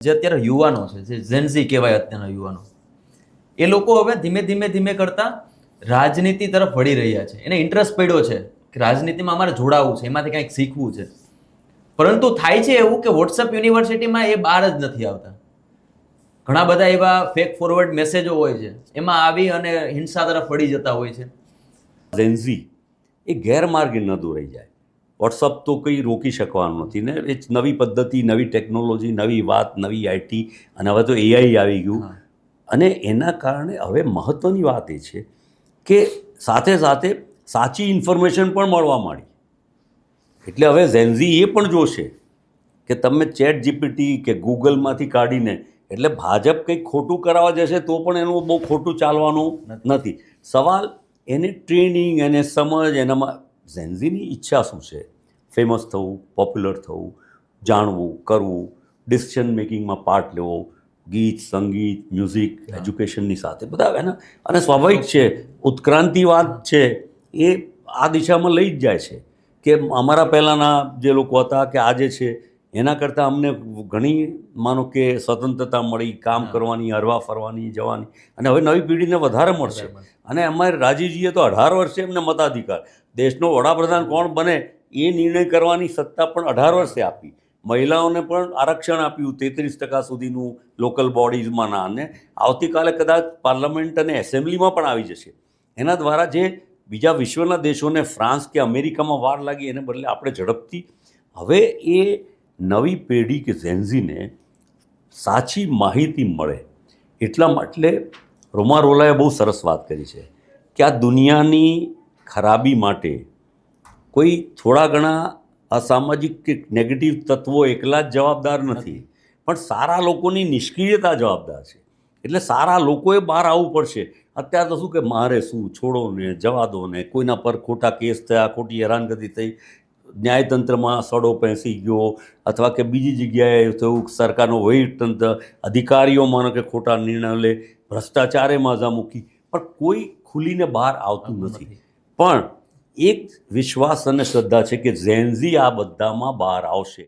જે અત્યારે યુવાનો છે, જે ઝેનઝી કહેવાય અત્યારના યુવાનો, એ લોકો હવે ધીમે ધીમે ધીમે કરતા રાજનીતિ તરફ વળી રહ્યા છે. એને ઇન્ટરેસ્ટ પડ્યો છે કે રાજનીતિમાં અમારે જોડાવું છે, એમાંથી કંઈક શીખવું છે. પરંતુ થાય છે એવું કે વોટ્સઅપ યુનિવર્સિટીમાં એ બહાર જ નથી આવતા. ઘણા બધા એવા ફેક ફોરવર્ડ મેસેજો હોય છે, એમાં આવી અને હિંસા તરફ વળી જતા હોય છે. ઝેન્ઝી એ ગેરમાર્ગે ન દોરાઈ જાય. વોટ્સઅપ તો કંઈ રોકી શકવાનું નથી ને. એ નવી પદ્ધતિ, નવી ટેકનોલોજી, નવી વાત, નવી આઈટી, અને હવે તો એઆઈ આવી ગયું. અને એના કારણે હવે મહત્ત્વની વાત એ છે કે સાથે સાથે સાચી ઇન્ફોર્મેશન પણ મળવા માંડી. એટલે હવે ઝેન્ઝી એ પણ જોશે કે તમે ચેટ જીપીટી કે ગૂગલમાંથી કાઢીને, એટલે ભાજપ કંઈક ખોટું કરાવવા જશે તો પણ એનું બહુ ખોટું ચાલવાનું નથી. સવાલ એને ટ્રેનિંગ, એને સમજ, એનામાં ઝેન્ઝીની ઈચ્છા શું છે? ફેમસ થવું, પોપ્યુલર થવું, જાણવું, કરવું, ડિસિઝન મેકિંગમાં પાર્ટ લેવો, ગીત, સંગીત, મ્યુઝિક, એજ્યુકેશનની સાથે બધા એના. અને સ્વાભાવિક છે, ઉત્ક્રાંતિવાદ છે એ આ દિશામાં લઈ જ જાય છે કે અમારા પહેલાંના જે લોકો હતા કે આજે છે એના કરતાં અમને ઘણી માનો કે સ્વતંત્રતા મળી, કામ કરવાની, હરવા ફરવાની, જવાની. અને હવે નવી પેઢીને વધારે મળશે. અને અમારે રાજીવજીએ તો 18 વર્ષે એમને મતાધિકાર, દેશનો વડાપ્રધાન કોણ બને એ નિર્ણય કરવાની સત્તા પણ 18 વર્ષે આપી. મહિલાઓને પણ આરક્ષણ આપ્યું 33% સુધીનું લોકલ બોડીઝમાં. અને આવતીકાલે કદાચ પાર્લામેન્ટ અને એસેમ્બલીમાં પણ આવી જશે. એના દ્વારા જે બીજા વિશ્વના દેશોને, ફ્રાન્સ કે અમેરિકામાં વાર લાગી, એને બદલે આપણે ઝડપથી હવે એ નવી પેઢી કે ઝેન્ઝીને સાચી માહિતી મળે એટલા માટે રોમા રોલાએ બહુ સરસ વાત કરી છે કે આ દુનિયાની ખરાબી માટે કોઈ થોડા ઘણા અસામાજિક કે નેગેટિવ તત્વો એકલા જ જવાબદાર નથી, પણ સારા લોકોની નિષ્ક્રિયતા જવાબદાર છે. એટલે સારા લોકોએ બહાર આવવું પડશે. અત્યારે તો શું કે મારે શું, છોડો ને, જવા દો ને, કોઈના પર ખોટા કેસ થયા, ખોટી હેરાનગતિ થઈ, ન્યાયતંત્રમાં સડો પેસી ગયો, અથવા કે બીજી જગ્યાએ થયું, સરકારનો વહીવટતંત્ર, અધિકારીઓ માનો કે ખોટા નિર્ણયો લે, ભ્રષ્ટાચારે માઝા મૂકી, પણ કોઈ ખુલીને બહાર આવતું નથી. પણ એક વિશ્વાસ અને શ્રદ્ધા છે કે ઝેન્ઝી આ બધામાં બહાર આવશે.